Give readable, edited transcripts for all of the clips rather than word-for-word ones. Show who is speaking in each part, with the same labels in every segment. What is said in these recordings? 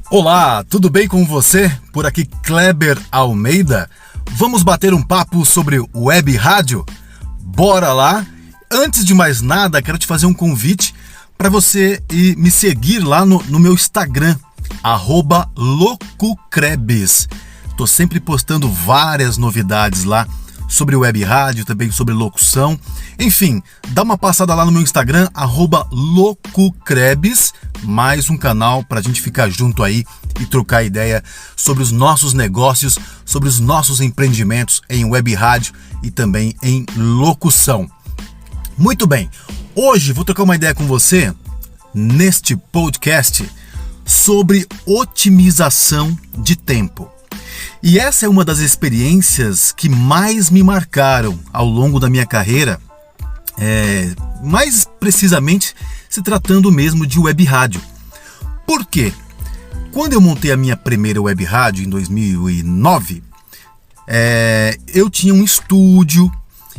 Speaker 1: Olá, tudo bem com você? Por aqui Kleber Almeida. Vamos bater um papo sobre web rádio? Bora lá? Antes de mais nada, quero te fazer um convite para você ir me seguir lá no meu Instagram, @LocuCrebs. Estou sempre postando várias novidades lá sobre web rádio, também sobre locução. Enfim, dá uma passada lá no meu Instagram, @LocuCrebs, mais um canal para a gente ficar junto aí e trocar ideia sobre os nossos negócios, sobre os nossos empreendimentos em web rádio e também em locução. Muito bem, hoje vou trocar uma ideia com você neste podcast sobre otimização de tempo. E essa é uma das experiências que mais me marcaram ao longo da minha carreira, mais precisamente se tratando mesmo de web rádio. Por quê? Quando eu montei a minha primeira web rádio em 2009, eu tinha um estúdio,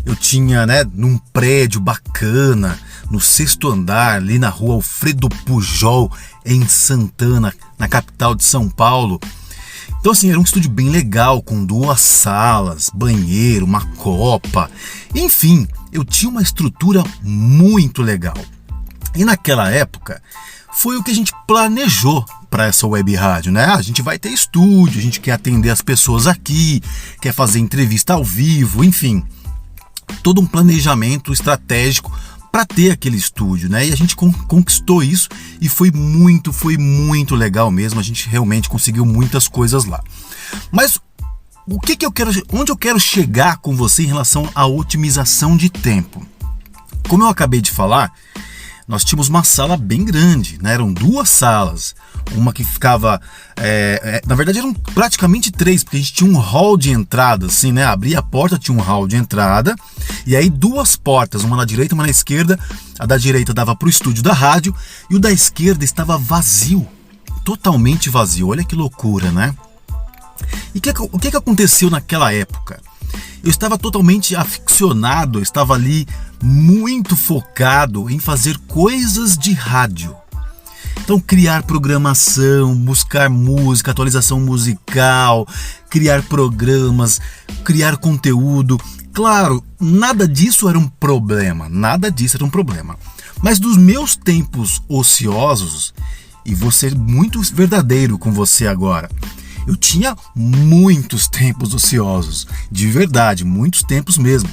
Speaker 1: eu tinha, num prédio bacana, no 6º andar, ali na rua Alfredo Pujol, em Santana, na capital de São Paulo. Então assim, era um estúdio bem legal, com 2 salas, banheiro, uma copa, enfim, eu tinha uma estrutura muito legal. E naquela época, foi o que a gente planejou para essa web rádio, né? A gente vai ter estúdio, a gente quer atender as pessoas aqui, quer fazer entrevista ao vivo, enfim, todo um planejamento estratégico para ter aquele estúdio, né? E a gente conquistou isso e foi muito legal mesmo. A gente realmente conseguiu muitas coisas lá. Mas onde eu quero chegar com você em relação à otimização de tempo? Como eu acabei de falar, nós tínhamos uma sala bem grande, né? Eram 2 salas, uma que ficava, na verdade eram praticamente 3, porque a gente tinha um hall de entrada, assim, né? Abria a porta, tinha um hall de entrada, e aí 2 portas, uma na direita e uma na esquerda. A da direita dava para o estúdio da rádio, e o da esquerda estava vazio, totalmente vazio. Olha que loucura, né? E o que aconteceu naquela época? Eu estava totalmente aficionado, eu estava ali muito focado em fazer coisas de rádio. Então, criar programação, buscar música, atualização musical, criar programas, criar conteúdo. Claro, nada disso era um problema, Mas dos meus tempos ociosos, e vou ser muito verdadeiro com você agora, eu tinha muitos tempos ociosos, de verdade, muitos tempos mesmo.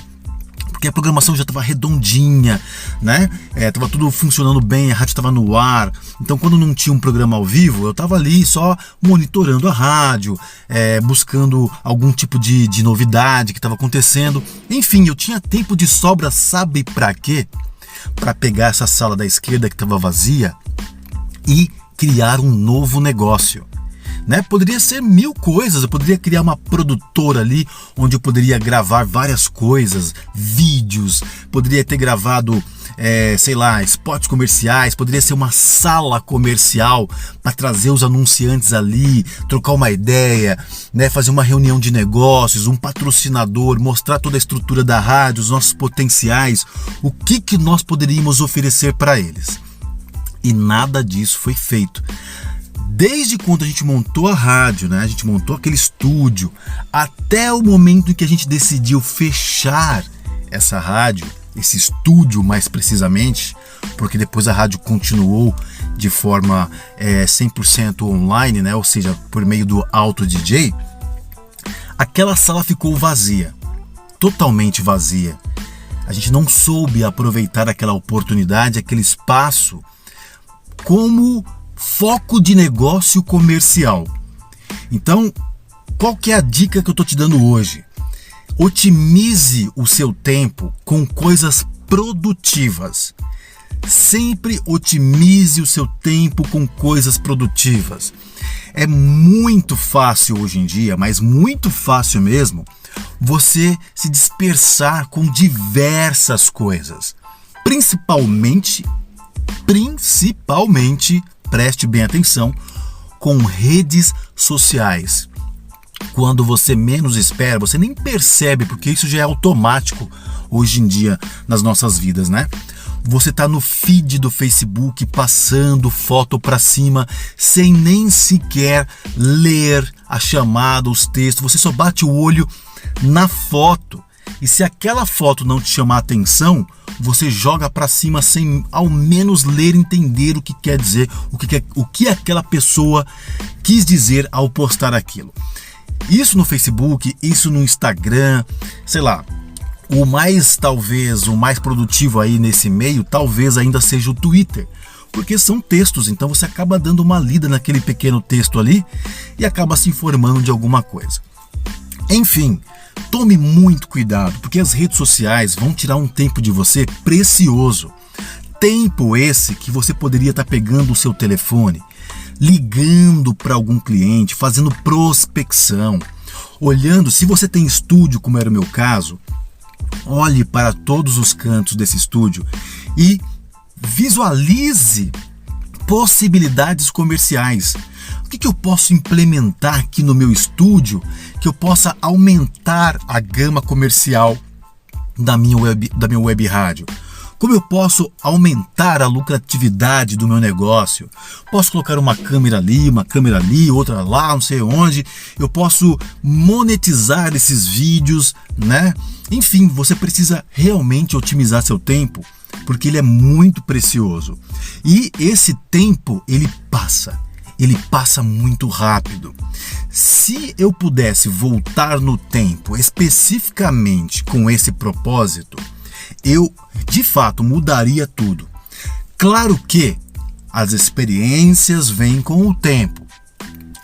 Speaker 1: Porque a programação já estava redondinha, né? Tava tudo funcionando bem, a rádio estava no ar. Então, quando não tinha um programa ao vivo, eu estava ali só monitorando a rádio, buscando algum tipo de novidade que estava acontecendo. Enfim, eu tinha tempo de sobra, sabe para quê? Para pegar essa sala da esquerda que estava vazia e criar um novo negócio. Poderia ser 1000 coisas, eu poderia criar uma produtora ali, onde eu poderia gravar várias coisas, vídeos, poderia ter gravado, spots comerciais, poderia ser uma sala comercial para trazer os anunciantes ali, trocar uma ideia, fazer uma reunião de negócios, um patrocinador, mostrar toda a estrutura da rádio, os nossos potenciais, o que nós poderíamos oferecer para eles. E nada disso foi feito. Desde quando a gente montou a rádio, a gente montou aquele estúdio, até o momento em que a gente decidiu fechar essa rádio, esse estúdio mais precisamente, porque depois a rádio continuou de forma 100% online, ou seja, por meio do Auto DJ, aquela sala ficou vazia, totalmente vazia. A gente não soube aproveitar aquela oportunidade, aquele espaço, como foco de negócio comercial. Então, qual que é a dica que eu estou te dando hoje? Otimize o seu tempo com coisas produtivas. Sempre otimize o seu tempo com coisas produtivas. É muito fácil hoje em dia, mas muito fácil mesmo, você se dispersar com diversas coisas. Principalmente, preste bem atenção, com redes sociais. Quando você menos espera, você nem percebe, porque isso já é automático hoje em dia nas nossas vidas, Você está no feed do Facebook passando foto para cima sem nem sequer ler a chamada, os textos. Você só bate o olho na foto. E se aquela foto não te chamar a atenção, você joga para cima sem ao menos ler e entender o que quer dizer, o que aquela pessoa quis dizer ao postar aquilo. Isso no Facebook, isso no Instagram, sei lá. O mais produtivo aí nesse meio, talvez ainda seja o Twitter, porque são textos, então você acaba dando uma lida naquele pequeno texto ali e acaba se informando de alguma coisa. Enfim, tome muito cuidado, porque as redes sociais vão tirar um tempo de você precioso. Tempo esse que você poderia estar pegando o seu telefone, ligando para algum cliente, fazendo prospecção, olhando, se você tem estúdio, como era o meu caso, olhe para todos os cantos desse estúdio e visualize possibilidades comerciais. O que eu posso implementar aqui no meu estúdio que eu possa aumentar a gama comercial da minha web rádio? Como eu posso aumentar a lucratividade do meu negócio? Posso colocar uma câmera ali, outra lá, não sei onde. Eu posso monetizar esses vídeos, né? Enfim, você precisa realmente otimizar seu tempo, porque ele é muito precioso. E esse tempo, ele passa muito rápido. Se eu pudesse voltar no tempo especificamente com esse propósito, eu de fato mudaria tudo. Claro que as experiências vêm com o tempo.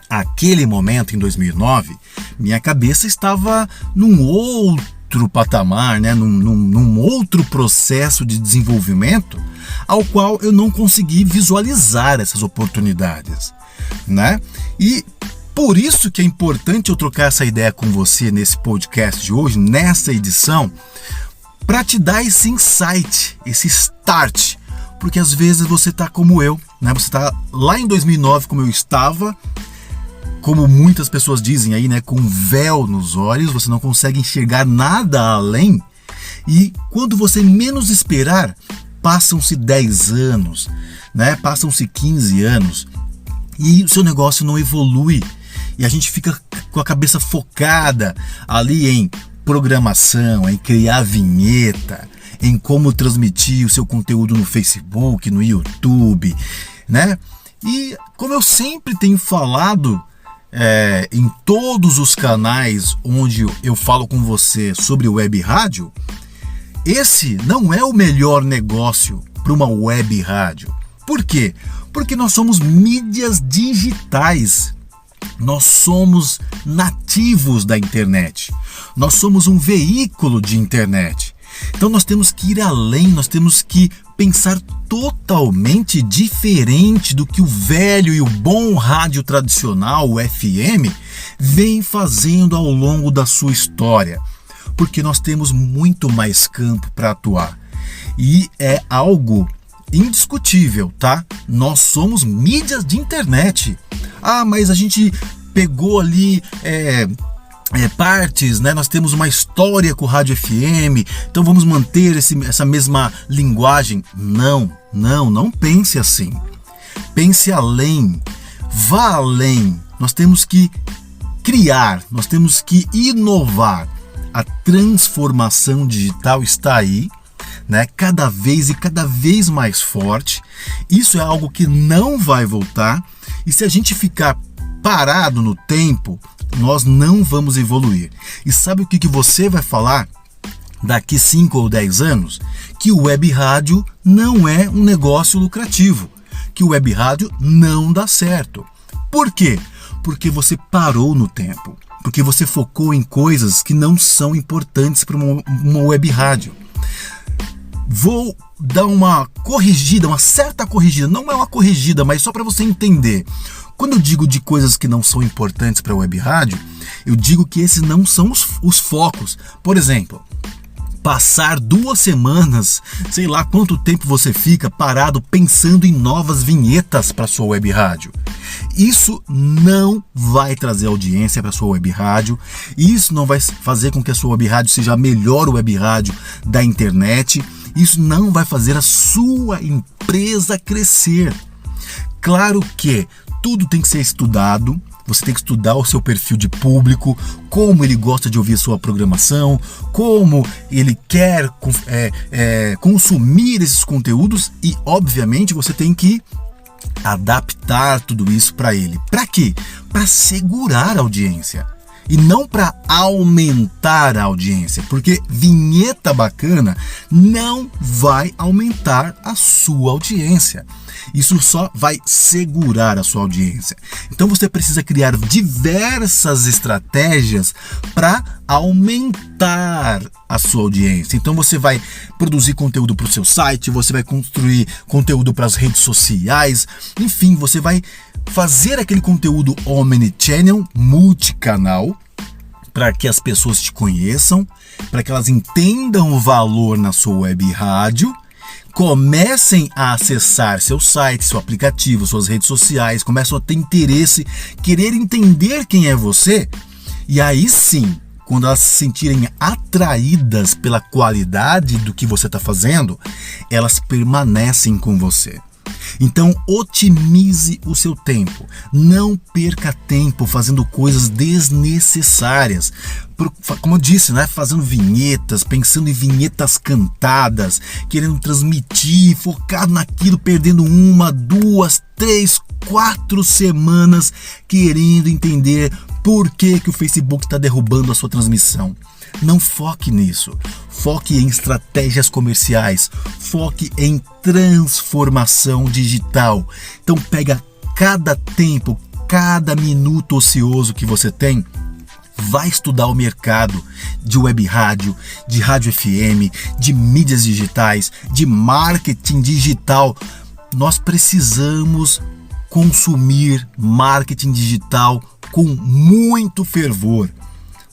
Speaker 1: Aquele momento, em 2009, minha cabeça estava num outro patamar, né? num outro processo de desenvolvimento, ao qual eu não consegui visualizar essas oportunidades, né? E por isso que é importante eu trocar essa ideia com você nesse podcast de hoje, nessa edição, para te dar esse insight, esse start, porque às vezes você está como eu, né? Você está lá em 2009 como eu estava, como muitas pessoas dizem aí, né? Com um véu nos olhos, você não consegue enxergar nada além, e quando você menos esperar, passam-se 10 anos, né? Passam-se 15 anos, e o seu negócio não evolui, e a gente fica com a cabeça focada ali em programação, em criar vinheta, em como transmitir o seu conteúdo no Facebook, no YouTube, né? E como eu sempre tenho falado em todos os canais onde eu falo com você sobre web rádio, esse não é o melhor negócio para uma web rádio. Por quê? Porque nós somos mídias digitais. Nós somos nativos da internet. Nós somos um veículo de internet. Então nós temos que ir além, nós temos que pensar totalmente diferente do que o velho e o bom rádio tradicional, o FM, vem fazendo ao longo da sua história. Porque nós temos muito mais campo para atuar. E é algo indiscutível, tá? Nós somos mídias de internet. Ah, mas a gente pegou ali partes, né? Nós temos uma história com o rádio FM, então vamos manter essa mesma linguagem. Não pense assim. Pense além, vá além. Nós temos que criar, nós temos que inovar. A transformação digital está aí, né? Cada vez mais forte. Isso é algo que não vai voltar, e se a gente ficar parado no tempo, nós não vamos evoluir. E sabe o que você vai falar daqui 5 ou 10 anos? Que o web rádio não é um negócio lucrativo, que o web rádio não dá certo. Por quê? Porque você parou no tempo, porque você focou em coisas que não são importantes para uma web rádio. Vou dar uma corrigida, uma certa corrigida, não é uma corrigida, mas só para você entender. Quando eu digo de coisas que não são importantes para a web rádio, eu digo que esses não são os focos. Por exemplo, passar 2 semanas, sei lá quanto tempo você fica parado pensando em novas vinhetas para sua web rádio. Isso não vai trazer audiência para sua web rádio, isso não vai fazer com que a sua web rádio seja a melhor web rádio da internet, Isso não vai fazer a sua empresa crescer. Claro que tudo tem que ser estudado. Você tem que estudar o seu perfil de público, como ele gosta de ouvir a sua programação, como ele quer consumir esses conteúdos e, obviamente, você tem que adaptar tudo isso para ele. Para quê? Para segurar a audiência e não para aumentar a audiência, porque vinheta bacana não vai aumentar a sua audiência. Isso só vai segurar a sua audiência. Então você precisa criar diversas estratégias para aumentar a sua audiência. Então você vai produzir conteúdo para o seu site, você vai construir conteúdo para as redes sociais, enfim, você vai fazer aquele conteúdo omnichannel, multicanal, para que as pessoas te conheçam, para que elas entendam o valor na sua web rádio, comecem a acessar seu site, seu aplicativo, suas redes sociais, começam a ter interesse, querer entender quem é você, e aí sim, quando elas se sentirem atraídas pela qualidade do que você está fazendo, elas permanecem com você. Então, otimize o seu tempo. Não perca tempo fazendo coisas desnecessárias. Como eu disse, né? Fazendo vinhetas, pensando em vinhetas cantadas, querendo transmitir, focado naquilo, perdendo 1, 2, 3, 4 semanas querendo entender por que o Facebook está derrubando a sua transmissão. Não foque nisso. Foque em estratégias comerciais. Foque em transformação digital. Então pega cada tempo, cada minuto ocioso que você tem, vai estudar o mercado de web rádio, de rádio FM, de mídias digitais, de marketing digital. Nós precisamos consumir marketing digital com muito fervor.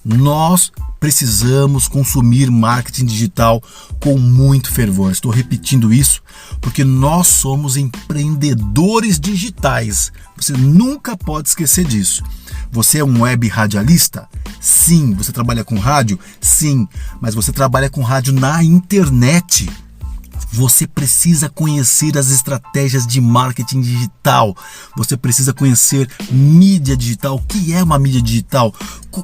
Speaker 1: Nós precisamos consumir marketing digital com muito fervor. Estou repetindo isso porque nós somos empreendedores digitais. Você nunca pode esquecer disso. Você é um web radialista? Sim. Você trabalha com rádio? Sim. Mas você trabalha com rádio na internet. Você precisa conhecer as estratégias de marketing digital. Você precisa conhecer mídia digital. O que é uma mídia digital?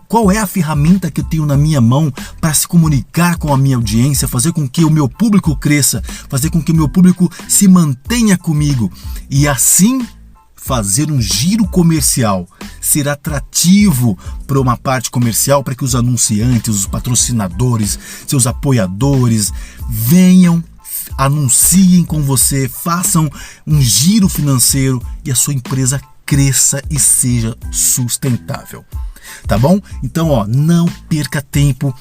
Speaker 1: Qual é a ferramenta que eu tenho na minha mão para se comunicar com a minha audiência, fazer com que o meu público cresça, fazer com que o meu público se mantenha comigo e assim fazer um giro comercial, ser atrativo para uma parte comercial, para que os anunciantes, os patrocinadores, seus apoiadores venham, anunciem com você, façam um giro financeiro e a sua empresa cresça e seja sustentável. Tá bom? Então, não perca tempo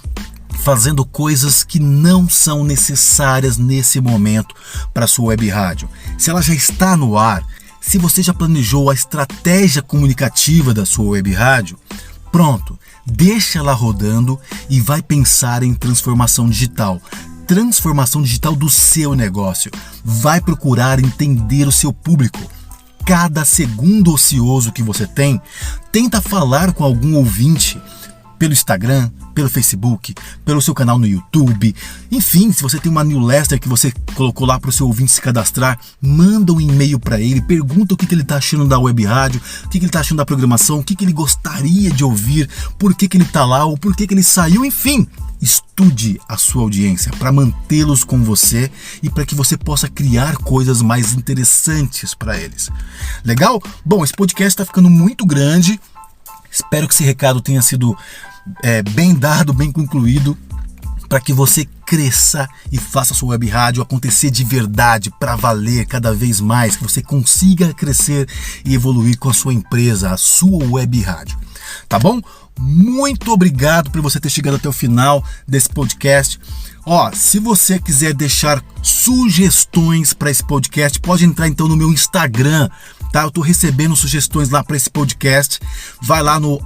Speaker 1: fazendo coisas que não são necessárias nesse momento para a sua web rádio. Se ela já está no ar, se você já planejou a estratégia comunicativa da sua web rádio, pronto, deixa ela rodando e vai pensar em transformação digital. Transformação digital do seu negócio. Vai procurar entender o seu público. Cada segundo ocioso que você tem, tenta falar com algum ouvinte pelo Instagram, pelo Facebook, pelo seu canal no YouTube. Enfim, se você tem uma newsletter que você colocou lá para o seu ouvinte se cadastrar, manda um e-mail para ele, pergunta o que ele está achando da web rádio, o que ele está achando da programação, o que ele gostaria de ouvir, por que ele está lá ou por que ele saiu, enfim. Estude a sua audiência para mantê-los com você e para que você possa criar coisas mais interessantes para eles. Legal? Bom, esse podcast está ficando muito grande. Espero que esse recado tenha sido bem dado, bem concluído, para que você cresça e faça a sua web rádio acontecer de verdade, para valer cada vez mais, que você consiga crescer e evoluir com a sua empresa, a sua web rádio. Tá bom? Muito obrigado por você ter chegado até o final desse podcast. Se você quiser deixar sugestões para esse podcast, pode entrar então no meu Instagram, tá? Eu estou recebendo sugestões lá para esse podcast. Vai lá no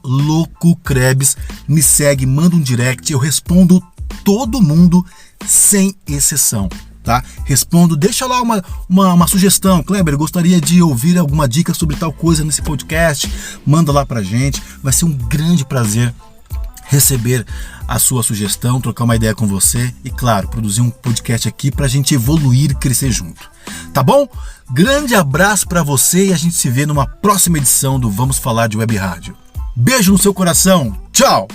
Speaker 1: @LocoCrebs, me segue, manda um direct, eu respondo todo mundo sem exceção. Tá? Respondo, deixa lá uma sugestão. Kleber, eu gostaria de ouvir alguma dica sobre tal coisa nesse podcast. Manda lá pra gente. Vai ser um grande prazer receber a sua sugestão, trocar uma ideia com você e, claro, produzir um podcast aqui para a gente evoluir e crescer junto. Tá bom? Grande abraço para você e a gente se vê numa próxima edição do Vamos Falar de Web Rádio. Beijo no seu coração. Tchau!